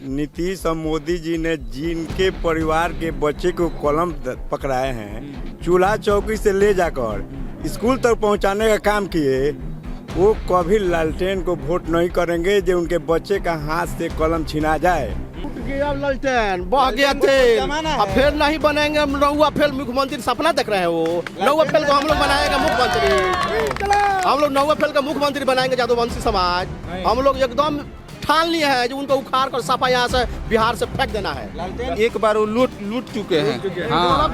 नीतीश और मोदी जी ने जिनके परिवार के बच्चे को कलम पकड़ाए हैं, चूल्हा चौकी से ले जाकर स्कूल तक पहुंचाने का काम किए, वो कभी लालटेन को वोट नहीं करेंगे जो उनके बच्चे का हाथ से कलम छीना जाए। टूट गया लालटेन, बह गया तेल, अब फिर नहीं बनेंगे हम नौवा फेल मुख्यमंत्री। सपना देख रहे हैं वो नौवा फेल को हम लोग बनाएंगे मुख्यमंत्री, हम लोग नौवा फेल का मुख्यमंत्री बनाएंगे यादववंशी समाज। हम लोग एकदम ठान लिए हैं जो उनको उखाड़ कर साफा यहाँ से बिहार से फेंक देना है। एक बार वो लूट चुके हैं, हाँ,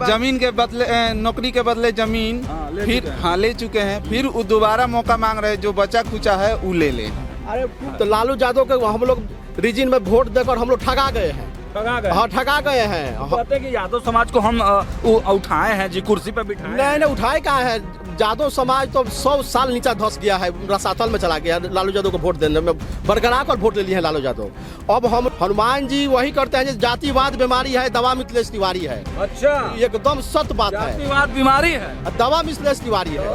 जमीन के बदले नौकरी के बदले जमीन फिर ले चुके हैं, फिर वो दोबारा मौका मांग रहे हैं, जो बचा खुचा है वो ले ले। अरे तो लालू यादव के हम लोग रीजन में वोट देकर हम लोग ठगा गए हैं, हाँ ठगा गए हैं। कहते हैं कि यादव समाज को हम उठाए हैं जी, कुर्सी पे बिठाए। नहीं उठाए कहाँ है, यादव समाज तो 100 साल नीचा धस गया है, रसातल में चला गया लालू यादव को वोट देने में, बरकरार कर वोट ले लिए हैं लालू यादव। अब हम हनुमान जी वही करते हैं, जातिवाद बीमारी है, दवा मिथिलेश तिवारी है। अच्छा, एकदम सत्य बात है, जातिवाद बीमारी है, दवा मिथिलेश तिवारी है।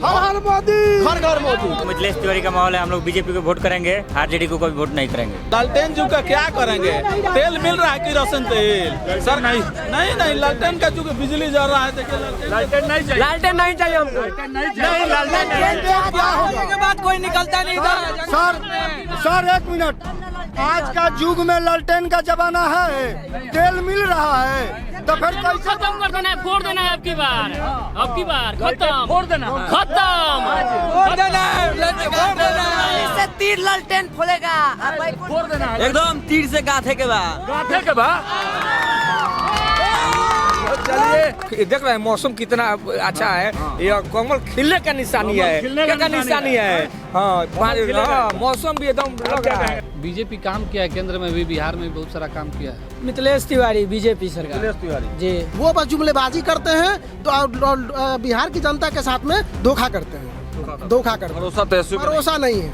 हर हर मोदी, हर घर मोदी। मिथिलेश तिवारी का माहौल है, हम लोग बीजेपी को वोट करेंगे, आरजेडी को कोई वोट नहीं करेंगे। लालटेन जी का क्या करेंगे, तेल मिल रहा है किरोसिन तेल सर, नहीं लालटेन का जो बिजली जा रहा है, देखिए लालटेन नहीं चाहिए, लालटेन नहीं चाहिए हमको, नहीं लालटेन के बाद कोई निकलता नहीं था। सर एक मिनट, आज का युग में लालटेन का जमाना है, तेल मिल रहा है तो फिर कैसे खत्म कर देना है, फोड़ देना है अब की बार खत्म, फोड़ देना, इससे तीर लालटेन फोड़ेगा, फोड़ देना एकदम तीर से गाथे के बाद। चलिए, देख रहे हैं मौसम कितना अच्छा है, ये कमल खिलने का निशानी है, क्या निशानी है, हाँ मौसम भी एकदम लग रहा है। बीजेपी काम किया है, केंद्र में भी बिहार में भी बहुत सारा काम किया है। मिथिलेश तिवारी बीजेपी सरकार, मिथिलेश तिवारी जी, वो बस जुमलेबाजी करते हैं तो बिहार की जनता के साथ में धोखा करते हैं, धोखा करते हैं। भरोसा नहीं है,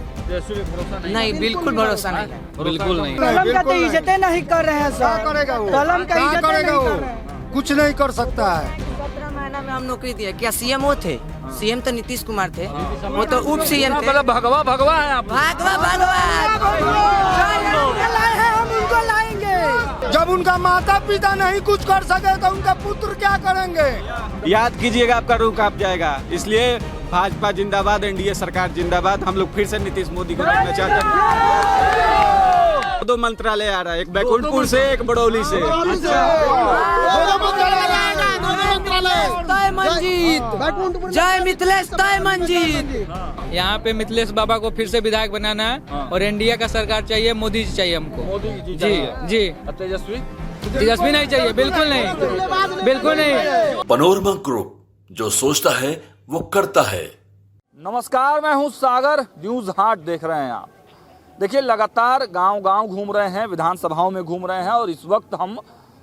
नहीं बिल्कुल भरोसा नहीं, बिल्कुल नहीं। कलम का तो इज्जत नहीं कर रहे हैं सर, करेगा वो, कलम का इज्जत नहीं करेगा कर वो, रहे हैं। कुछ नहीं कर सकता है। 17 महीना में हम नौकरी दिए, क्या सीएम वो थे? सीएम तो नीतीश कुमार थे, वो तो उप सीएम थे। मतलब भगवा है आप। हम उनको लाएंगे। जब उनका माता पिता नहीं कुछ कर सके तो उनका पुत्र क्या करेंगे? याद कीजिएगा आपका रूह कांप जाएगा, इसलिए भाजपा जिंदाबाद, एनडीए सरकार जिंदाबाद। हम लोग फिर से नीतीश मोदी को देखना चाहते हैं। 2 मंत्रालय आ रहा है, एक बैकुंठपुर से, एक बड़ौली से। तय मंजीत, जय मिथिलेश, तय मंजीत। यहाँ पे मिथिलेश बाबा को फिर से विधायक बनाना है और एनडीए का सरकार चाहिए, मोदी जी चाहिए हमको। मोदी जी जी। तेजस्वी नहीं चाहिए, बिल्कुल नहीं। पनोरमा ग्रुप, जो सोचता है वो करता है। नमस्कार, मैं हूं सागर, न्यूज हाट देख रहे हैं आप। देखिए, लगातार गांव घूम रहे हैं, विधानसभाओं में घूम रहे हैं और इस वक्त हम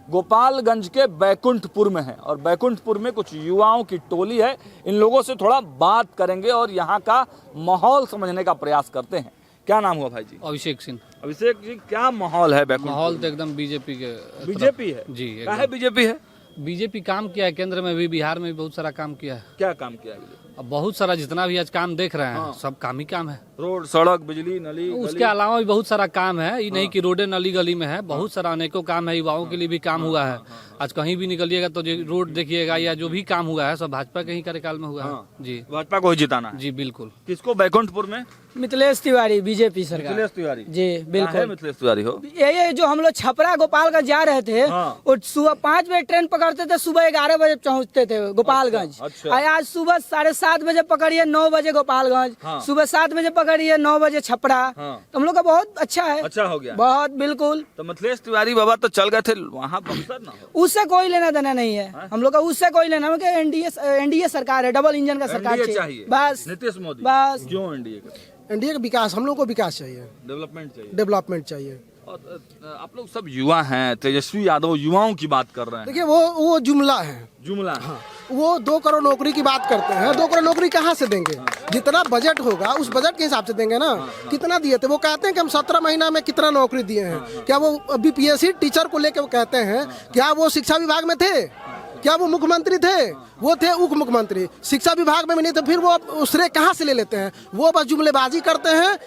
गोपालगंज के बैकुंठपुर में हैं और बैकुंठपुर में कुछ युवाओं की टोली है। इन लोगों से थोड़ा बात करेंगे और यहाँ का माहौल समझने का प्रयास करते हैं। क्या नाम हुआ भाई जी? अभिषेक सिंह। अभिषेक जी, क्या माहौल है बैकुंठपुर? माहौल तो एकदम बीजेपी के, बीजेपी है जी। क्या है बीजेपी है? बीजेपी काम किया है, केंद्र में भी बिहार में भी बहुत सारा काम किया है। क्या काम किया है? अब बहुत सारा जितना भी आज काम देख रहे हैं, सब काम ही काम है। रोड, सड़क, बिजली, नली, उसके अलावा भी बहुत सारा काम है, ये नहीं कि रोडे नली गली में है, बहुत सारा अनेकों काम है। युवाओं के लिए भी काम हुआ है। आज कहीं भी निकलिएगा तो रोड देखिएगा या जो भी काम हुआ है सब भाजपा के ही कार्यकाल में हुआ है। जी, भाजपा को ही जिताना है। जी बिल्कुल। किसको बैकुंठपुर में? मिथिलेश तिवारी, बीजेपी सरकार। मिथिलेश तिवारी जी बिल्कुल। मिथिलेश तिवारी हो, ये जो हम लोग छपरा गोपालगंज जा रहे थे, और सुबह 5 बजे ट्रेन पकड़ते थे, सुबह 11 बजे पहुंचते थे गोपालगंज। अच्छा। आज सुबह 7:30 बजे पकड़िए, 9 बजे गोपालगंज, सुबह 7 बजे पकड़िए, 9 बजे छपरा। तो हम लोग का बहुत अच्छा है, अच्छा हो गया बहुत बिल्कुल। तो मिथिलेश तिवारी बाबा तो चल गए थे वहाँ, ना हो। उससे कोई लेना देना नहीं है हम लोग का, उससे कोई लेना। एनडीए सरकार है, डबल इंजन का सरकार चाहिए बस। नीतीश मोदी बस। क्यों एनडीए का? इंडिया का विकास, हम लोग को विकास चाहिए, डेवलपमेंट चाहिए। और आप लोग सब युवा हैं, तेजस्वी यादव युवाओं की बात कर रहे हैं। देखिए वो जुमला है, हाँ। वो 2 करोड़ नौकरी की बात करते हैं। 2 करोड़ नौकरी कहाँ से देंगे? जितना बजट होगा उस बजट के हिसाब से देंगे ना। कितना दिए थे? वो कहते हैं कि हम 17 महीना में कितना नौकरी दिए हैं। क्या वो बीपीएससी टीचर को लेकर वो कहते हैं? क्या वो शिक्षा विभाग में थे? क्या वो मुख्यमंत्री थे? वो थे उप मुख्यमंत्री, शिक्षा विभाग में भी नहीं थे, फिर वो श्रेय कहाँ से ले लेते हैं? वो बस जुमलेबाजी करते हैं,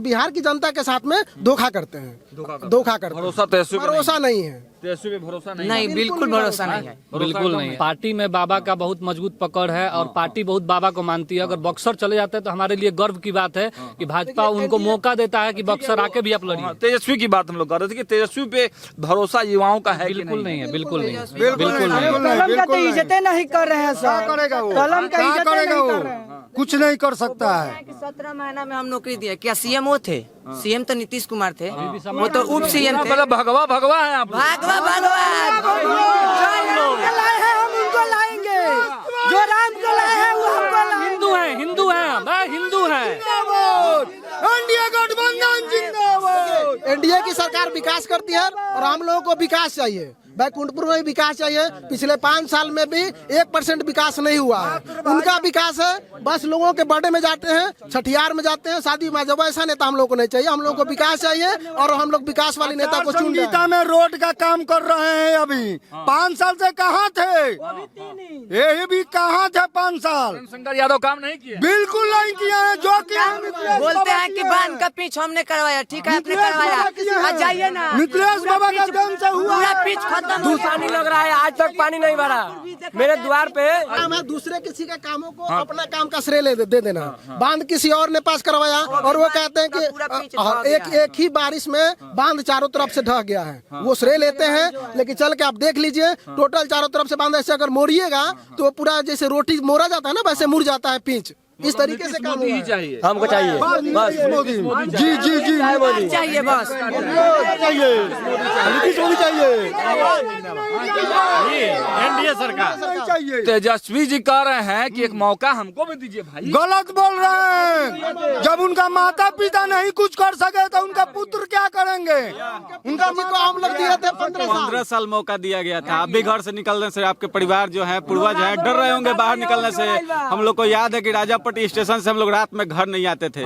बिहार की जनता के साथ में धोखा करते हैं, धोखा करते हैं, भरोसा नहीं है, तेजस्वी पे भरोसा नहीं, बिल्कुल भरोसा नहीं है, बिल्कुल नहीं। पार्टी में बाबा का बहुत मजबूत पकड़ है और पार्टी बहुत बाबा को मानती है। अगर बक्सर चले जाते हैं तो हमारे लिए गर्व की बात है कि भाजपा उनको मौका देता है कि बक्सर आके भी आप लड़िए। तेजस्वी की बात हम लोग कर रहे थे कि तेजस्वी पे भरोसा युवाओं का है कि बिल्कुल नहीं है, बिल्कुल नहीं है, कलम का तो इज्जत नहीं कर रहे हैं सर, कलम का इज्जत नहीं कर रहे हैं, कुछ नहीं कर सकता है। 17 महीना में हम नौकरी दिए। क्या सीएम वो थे? सीएम तो नीतीश कुमार थे, वो तो उप सीएम थे। मतलब भगवा भगवा है आप लोग। भागवा भगवान लाए हैं हम उनको लाएंगे, जो राम को लाए हैं वो हमको लाएंगे। हिंदू है, हिंदू है, मैं हिंदू है। एनडीए गठबंधन जिंदाबाद। एनडीए की सरकार विकास करती है और हम लोगों को विकास चाहिए। बैकुंठपुर में भी विकास चाहिए। पिछले 5 साल में भी 1% विकास नहीं हुआ है। उनका विकास है, बस लोगों के बर्थडे में जाते हैं, छठियार में जाते हैं, शादी में। जब ऐसा नेता हम लोग को नहीं चाहिए, हम लोग को विकास चाहिए और हम लोग विकास वाली नेता को चुन रहे हैं। में रोड का काम कर रहे हैं अभी 5 साल से कहाँ थे? यही भी कहाँ थे 5 साल? शंकर यादव काम नहीं किए, बिल्कुल नहीं किया है। जो बोलते हैं कि बांध का पिच हमने करवाया, ठीक है आपने करवाया, जाइए ना। मिथिलेश बाबा का दम से हुआ पूरा पिच खत्म, पानी लग रहा है, आज तक पानी नहीं भरा मेरे द्वार पे। काम है दूसरे किसी के कामों को अपना काम का श्रेय दे देना। बांध किसी और ने पास करवाया और वो कहते हैं कि एक ही बारिश में बांध चारों तरफ से ढह गया है, वो श्रेय लेते हैं। लेकिन चल के आप देख लीजिए, टोटल चारों तरफ से बांध ऐसे अगर मोड़िएगा तो पूरा जैसे रोटी मोड़ा जाता है ना, वैसे मुड़ जाता है पिंच। इस तरीके से काम ही चाहिए, हमको चाहिए बस मोदी जी जी जी चाहिए, बस चाहिए, नीतीश मोदी चाहिए, एनडीए सरकार चाहिए। तेजस्वी जी कह रहे हैं कि एक मौका हमको भी दीजिए भाई। गलत बोल रहे हैं। जब उनका माता पिता नहीं कुछ कर सके तो उनका पुत्र क्या करेंगे? उनका को हम लोग दिए थे 15 साल मौका दिया गया था। अभी घर से निकलने से आपके परिवार जो है, पूर्वज है, डर रहे होंगे बाहर निकलने से। हम लोग को याद है कि राजापट्टी स्टेशन से हम लोग रात में घर नहीं आते थे।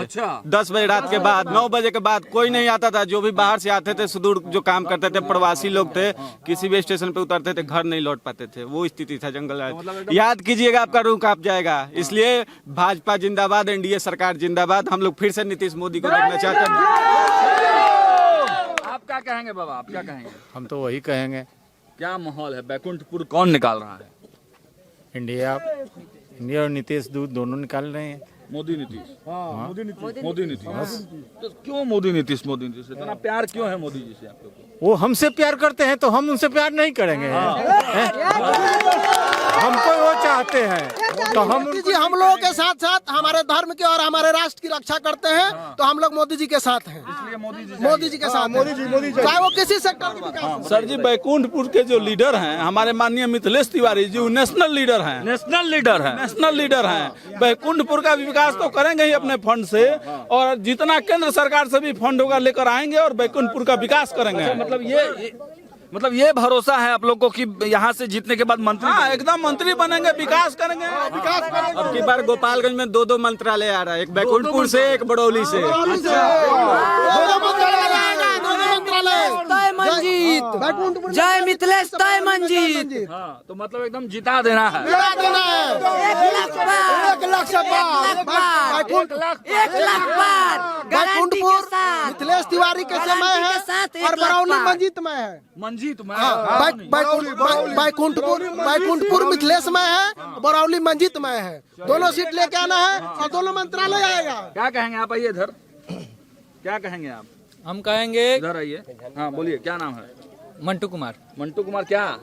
10 बजे रात के बाद, 9 बजे के बाद कोई नहीं आता था। जो भी बाहर से आते थे, सुदूर जो काम करते थे, प्रवासी लोग थे, किसी भी स्टेशन पे उतरते थे, घर नहीं लौट पाते थे। वो स्थिति था जंगल राज। याद कीजिएगा, आपका रूह कांप जाएगा। इसलिए भाजपा जिंदाबाद, एनडीए सरकार जिंदाबाद। हम लोग फिर से नीतीश मोदी को देखना चाहते हैं। आप क्या कहेंगे बाबा, आप क्या कहेंगे? हम तो वही कहेंगे। क्या माहौल है? बैकुंठपुर कौन निकाल रहा है? इंडिया और नीतीश दोनों निकाल रहे हैं। मोदी नीतीश, मोदी नीतीश। तो क्यों मोदी नीतीश इतना प्यार क्यों है मोदी जी से आप लोग को? वो हमसे प्यार करते हैं तो हम उनसे प्यार नहीं करेंगे। हमको वो चाहते हैं तो हम लोगों के साथ साथ हमारे धर्म के और हमारे राष्ट्र की रक्षा करते हैं, तो हम लोग मोदी जी के साथ हैं। मोदी जी के साथ, मोदी जी चाहे वो किसी सेक्टर की विकास। सर जी, बैकुंठपुर के जो लीडर हैं, हमारे माननीय मिथिलेश तिवारी जी, नेशनल लीडर हैं, नेशनल लीडर हैं। बैकुंठपुर का विकास तो करेंगे ही अपने फंड से, और जितना केंद्र सरकार से भी फंड होगा लेकर आएंगे और बैकुंठपुर का विकास करेंगे। मतलब ये भरोसा है आप लोग को कि यहाँ से जीतने के बाद मंत्री? हाँ, एकदम मंत्री बनेंगे, विकास करेंगे। अब की बार गोपालगंज में 2 मंत्रालय आ रहा है, एक बैकुंठपुर से, एक बरौली से। जय मिथिलेश, तय मंजीत। तो मतलब एकदम जिता देना है। 1 लाख बार बैकुंठपुर मिथिलेश तिवारी के समय है और बरौली मंजीत में है। बैकुंठपुर मिथिलेश में है, बरौली मंजीत में है। दोनों सीट लेके आना है और दोनों मंत्रालय आएगा। क्या कहेंगे आप? आइए इधर, क्या कहेंगे आप? हम कहेंगे, इधर आइए। हाँ बोलिए, क्या नाम है? मंटू कुमार। मंटू कुमार क्या?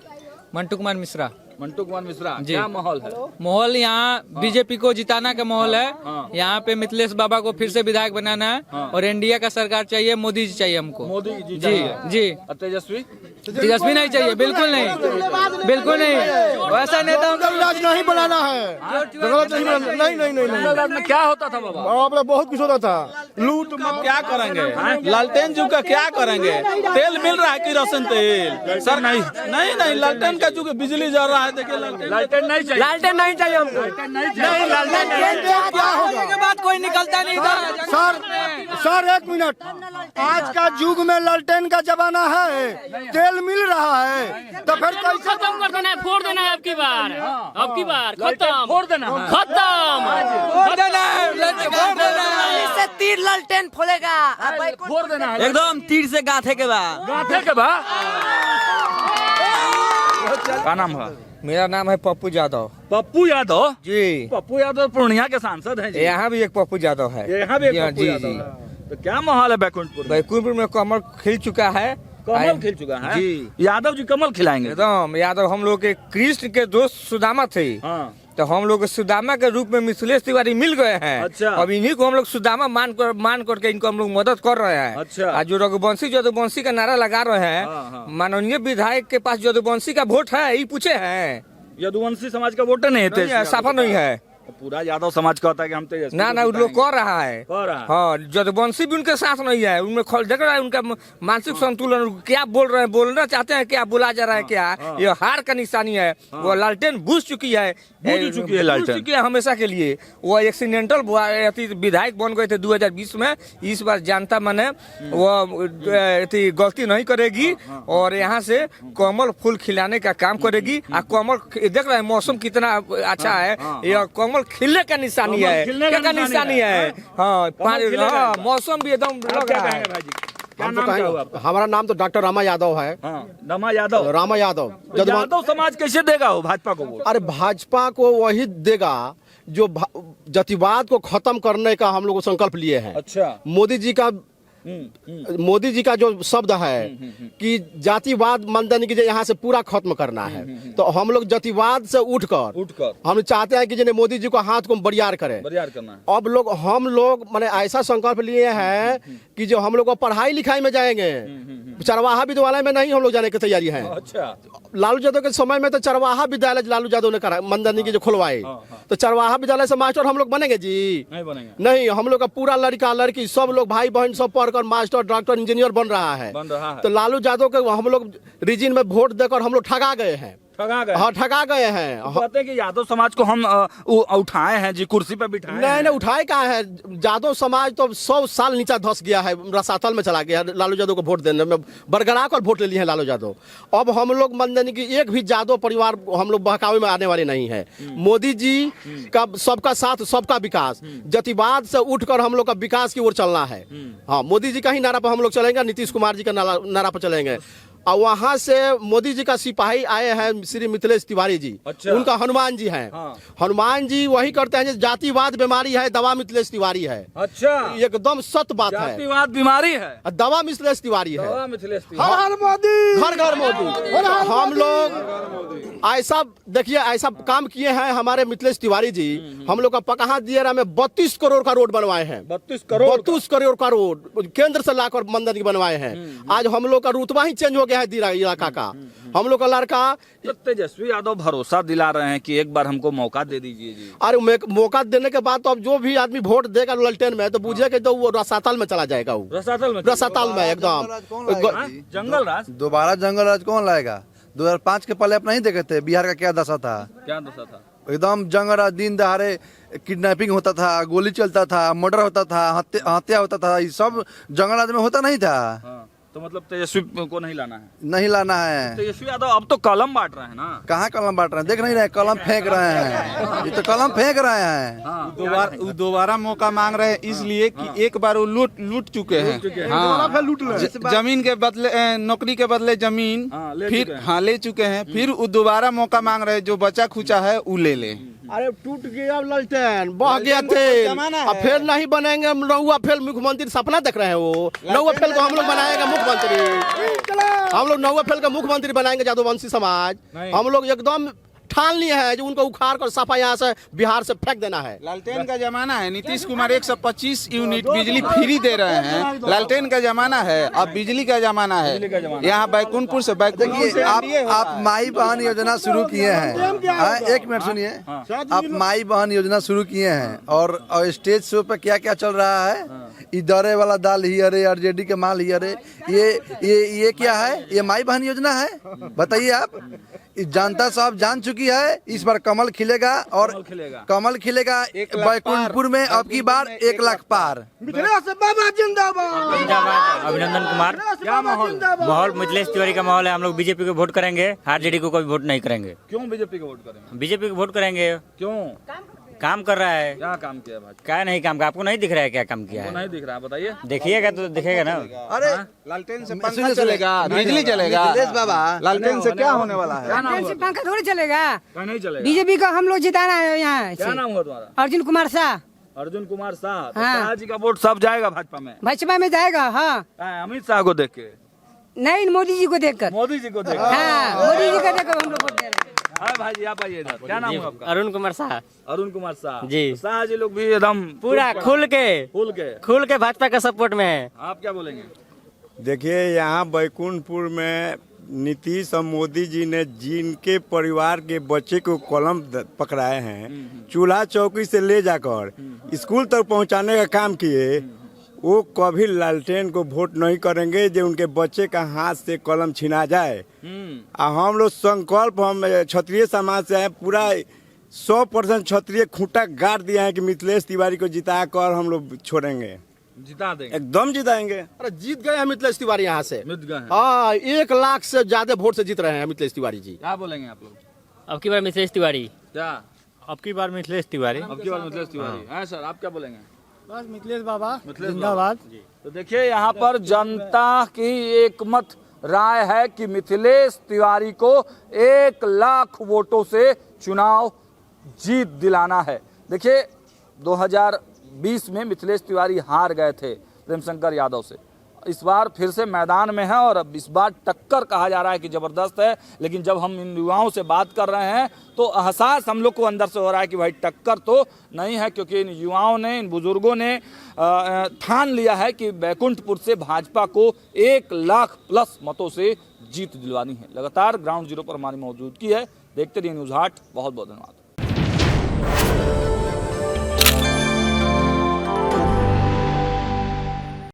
मंटू कुमार मिश्रा। मंटू कुमार मिश्रा, क्या माहौल है? माहौल यहाँ बीजेपी को जिताना का माहौल है। यहाँ पे मिथिलेश बाबा को फिर से विधायक बनाना है और एनडीए का सरकार चाहिए। मोदी जी चाहिए हमको। मोदी जी जी। तेजस्वी नहीं चाहिए, बिल्कुल नहीं, बिल्कुल नहीं। वैसा नेता राज नहीं बनाना है। नहीं। क्या होता था बाबा? बहुत कुछ होता था। लूट में क्या करेंगे? लालटेन जुग का क्या करेंगे? तेल मिल रहा है कि राशन तेल? सर नहीं, लालटेन का जुग, बिजली जल रहा है। देखिए, लालटेन नहीं चाहिए, लालटेन नहीं चाहिए हमको। लालटेन नहीं चाहिए। क्या होने के बाद कोई निकलता नहीं था। सर सर एक मिनट, आज का युग में लालटेन का जमाना है, तेल मिल रहा है तो फिर कैसे खत्म कर देना है, फोड़ देना है अब की बार खत्म, फोड़ देना है। इससे तीर लालटेन फोड़ेगा, फोड़ देना है एकदम तीर से गाथे के बाद। गाथे के बाद। क्या नाम है? मेरा नाम है पप्पू यादव पप्पू यादव जी। पप्पू यादव पूर्णिया के सांसद हैं जी। यहाँ भी एक पप्पू यादव है। यहाँ भी एक पप्पू जी यादव जी। है। तो क्या माहौल है बैकुंठपुर में? बैकुंठपुर में कमल खिल चुका है। कमल खिल चुका है जी। यादव जी कमल खिलाएंगे एकदम। यादव हम लोग के कृष्ण के दोस्त सुदामा थे। हाँ। तो हम लोग सुदामा के रूप में मिथिलेश तिवारी मिल गए हैं। अच्छा। अब इन्हीं को हम लोग सुदामा मान करके इनको हम लोग मदद कर रहे हैं। अच्छा। आज जो रघुवंशी जदुवंशी का नारा लगा रहे हैं, माननीय विधायक के पास जदुवंशी का वोट है, ये पूछे हैं? यदुवंशी समाज का वोट नहीं है, साफा नहीं है। पूरा यादव समाज का होता है कि हम तेजस्वी ना को वो लोग कर रहा है। कर रहा है। हाँ, जदुवंशी भी उनके साथ नहीं है। उनमें देख रहा है उनका मानसिक संतुलन, क्या बोल रहे हैं, बोलना चाहते हैं क्या, बोला जा रहा है क्या, ये हार का निशानी है। वो लालटेन बुझ चुकी है, लालटेन चुकी है हमेशा के लिए। वो एक्सीडेंटल विधायक बन गए थे 2020 में। इस बार जनता माने वो गलती नहीं करेगी और यहाँ से कमल फूल खिलाने का काम करेगी। कमल देख रहे हैं मौसम कितना अच्छा है, ये कमल खिलने का निशानी है, क्या का निशानी है। हाँ, मौसम भी एकदम लग रहा है। क्या नाम क्या हुआ आपका? हमारा नाम तो डॉक्टर रामा यादव है। रमा यादव। रामा यादव। यादव समाज कैसे देगा वो भाजपा को वोट? अरे भाजपा को वही देगा जो जातिवाद को खत्म करने का हम लोग संकल्प लिए हैं। अच्छा। मोदी जी का जो शब्द है कि जातिवाद मंदन की यहाँ से पूरा खत्म करना है, तो हम लोग जातिवाद से उठकर हम चाहते हैं कि जिन्हें मोदी जी को हाथ को बरियार करें। बरियार करना है। अब हम लोग माने ऐसा संकल्प लिए हैं कि जो हम लोग पढ़ाई लिखाई में जाएंगे, चरवाहा विद्यालय में नहीं हम लोग जाने की तैयारी है। अच्छा। लालू यादव के समय में तो चरवाहा विद्यालय लालू यादव ने करा, मंदनी की जो खुलवाए, तो चरवाहा विद्यालय से मास्टर हम लोग बनेंगे जी? नहीं बनेंगे। नहीं, हम लोग का पूरा लड़का लड़की सब लोग भाई बहन सब पढ़कर मास्टर डॉक्टर इंजीनियर बन रहा है। तो लालू यादव के हम लोग रीजन में वोट देकर हम लोग ठगा गए हैं। हाँ, ठगा गए हैं। कहते हैं कि यादव समाज को हम उठाए हैं जी, कुर्सी पे बिठाए हैं। नहीं, उठाए कहाँ है? यादव समाज तो 100 साल नीचा धस गया है, रसातल में चला गया लालू यादव को वोट देने में। बरगरा कर वोट ले लिए हैं लालू यादव। अब हम लोग मंदनी की एक भी यादव परिवार हम लोग बहकावे में आने वाले नहीं है। मोदी जी का सबका साथ सबका विकास, जातिवाद से उठकर हम लोग का विकास की ओर चलना है। हाँ, मोदी जी का ही नारा पर हम लोग चलेंगे, नीतीश कुमार जी का नारा पर चलेंगे। और वहाँ से मोदी जी का सिपाही आए हैं श्री मिथिलेश तिवारी जी। अच्छा। उनका हनुमान जी हैं। हनुमान जी वही करते हैं, जातिवाद बीमारी है, दवा मिथिलेश तिवारी है। अच्छा। एकदम सत्य बात है, जातिवाद बीमारी है, दवा मिथिलेश तिवारी है। दवा मिथिलेश हर हर मोदी, घर घर मोदी। हम लोग ऐसा देखिए ऐसा काम किए हैं हमारे मिथिलेश तिवारी जी। हम लोग का पकहा दियरा में 32 करोड़ का रोड बनवाए हैं। 32 करोड़ का रोड केंद्र से लाकर मंदिर की बनवाए हैं। आज हम लोग का रुतबा ही चेंज हो गया है दीरा इलाका का। हम लोग का लड़का तेजस्वी यादव भरोसा दिला रहे हैं कि एक बार हमको मौका दे दीजिए जी। अरे मौका देने के बाद तो अब जो भी आदमी वोट देगा लालटेन में, तो बुझे कि तो वो रसातल में चला जाएगा। वो रसातल में एकदम जंगल राज। दोबारा जंगल राज कौन लाएगा? 2005 के पहले अपना ही देखे थे बिहार का क्या दशा था। क्या दशा था? एकदम जंगल राज, दिन दहाड़े किडनैपिंग होता था, गोली चलता था, मर्डर होता था, हत्या होता था। ये सब जंगल राज में होता नहीं था। तो मतलब तेजस्वी को नहीं लाना है? नहीं लाना है। तेजस्वी यादव अब तो कलम बांट रहे हैं ना। कहाँ कलम बांट रहे हैं? देख नहीं रहे, कलम फेंक रहे हैं। ये तो कलम फेंक रहे हैं। दोबारा मौका मांग रहे हैं इसलिए कि एक बार वो लूट चुके हैं। हाँ, जमीन के बदले नौकरी के बदले जमीन फिर ले चुके हैं। फिर वो दोबारा मौका मांग रहे हैं, जो बचा खुचा है वो ले ले। अरे टूट गया लालटेन, बह गया थे, अब फिर नहीं बनेंगे नौवा फेल मुख्यमंत्री। सपना देख रहे हैं वो नौवा फेल को हम लोग बनाएंगे मुख्यमंत्री। हम लोग नौवा फेल का मुख्यमंत्री बनाएंगे जादवंशी समाज। हम लोग एकदम ठान लिए हैं जो उनको उखाड़ कर सफा यहाँ से बिहार से फेंक देना है। लालटेन का जमाना है। नीतीश कुमार 125 यूनिट बिजली फ्री दे रहे हैं। लालटेन का जमाना है, अब बिजली का जमाना है। यहाँ बैकुंठपुर से आप माई बहन योजना शुरू किए हैं। एक मिनट सुनिए, आप माई बहन योजना शुरू किए हैं और स्टेज शो पे क्या क्या चल रहा है? इधरे वाला दाल ही अरे, आरजेडी के माल ही अरे, ये क्या है? ये माई बहन योजना है? बताइए आप। जनता साहब जान चुके चुकी है। इस बार कमल खिलेगा और कमल खिलेगा बैकुंठपुर में अब की बार 1 लाख पार। मिथिलेश बाबा जिंदाबाद। जिंदाबाद। अभिनंदन कुमार। क्या माहौल? माहौल मिथिलेश तिवारी का माहौल है। हम लोग बीजेपी को वोट करेंगे, आरजेडी को कभी वोट नहीं करेंगे। क्यों बीजेपी को वोट करेंगे? बीजेपी को वोट करेंगे, क्यों? काम कर रहा है। क्या काम किया भाजपा? क्या नहीं काम का, आपको नहीं दिख रहा है क्या काम किया है? नहीं दिख रहा है, बताइए। देखिएगा तो दिखेगा ना। अरे लालटेन से पंखा चलेगा, बिजली चलेगा। बाबा लालटेन से क्या होने वाला है? पंखा थोड़ी चलेगा। नहीं चलेगा। बीजेपी को हम लोग जिताना है यहाँ। क्या नाम हुआ तुम्हारा? अर्जुन कुमार शाह। अर्जुन कुमार शाह। तो हाँ। शाह जी का वोट सब जाएगा भाजपा में? भाजपा में जाएगा। हाँ, अमित शाह को देख के? नहीं, मोदी जी को देखकर। मोदी जी को देख? हाँ, मोदी जी को देखकर हम लोग वोट दे रहे हैं। हाँ भाई, आप आइए इधर। क्या नाम है आपका? अरुण कुमार शाह। अरुण कुमार शाह जी। तो शाह जी लोग भी एकदम पूरा खुल के भाजपा का सपोर्ट में है। आप क्या बोलेंगे? देखिए, यहाँ बैकुंठपुर में नीतीश और मोदी जी ने जिनके परिवार के बच्चे को कलम पकड़ाए हैं, चूल्हा चौकी से ले जाकर स्कूल तक पहुँचाने का काम किए, वो कभी लालटेन को वोट नहीं करेंगे जो उनके बच्चे का हाथ से कलम छिना जाए। हम लोग संकल्प, हम क्षत्रिय समाज से हैं, पूरा 100% क्षत्रिय खूंटा गाड़ दिया है कि मिथिलेश तिवारी को जिता कर हम लोग छोड़ेंगे, जिता देंगे, एकदम जिताएंगे। अरे जीत गए हैं मिथिलेश तिवारी यहाँ से। जीत गए हैं। हाँ, 1 लाख से ज्यादा वोट से जीत रहे हैं मिथिलेश तिवारी जी। क्या बोलेंगे आप लोग? अब की बार मिथिलेश तिवारी। क्या अब की बार मिथिलेश तिवारी। अब की बार मिथिलेश तिवारी? हाँ सर, आप क्या बोलेंगे? बस मिथिलेश बाबा जिंदाबाद। तो देखिए, यहाँ पर जनता की एकमत राय है कि मिथिलेश तिवारी को 1 लाख वोटों से चुनाव जीत दिलाना है। देखिए, 2020 में मिथिलेश तिवारी हार गए थे प्रेमशंकर यादव से। इस बार फिर से मैदान में है और अब इस बार टक्कर कहा जा रहा है कि जबरदस्त है। लेकिन जब हम इन युवाओं से बात कर रहे हैं तो एहसास हम लोग को अंदर से हो रहा है कि भाई टक्कर तो नहीं है, क्योंकि इन युवाओं ने, इन बुजुर्गों ने ठान लिया है कि बैकुंठपुर से भाजपा को 1 लाख प्लस मतों से जीत दिलवानी है। लगातार ग्राउंड जीरो पर हमारी मौजूदगी है। देखते रहिए न्यूज़ 8। बहुत बहुत धन्यवाद।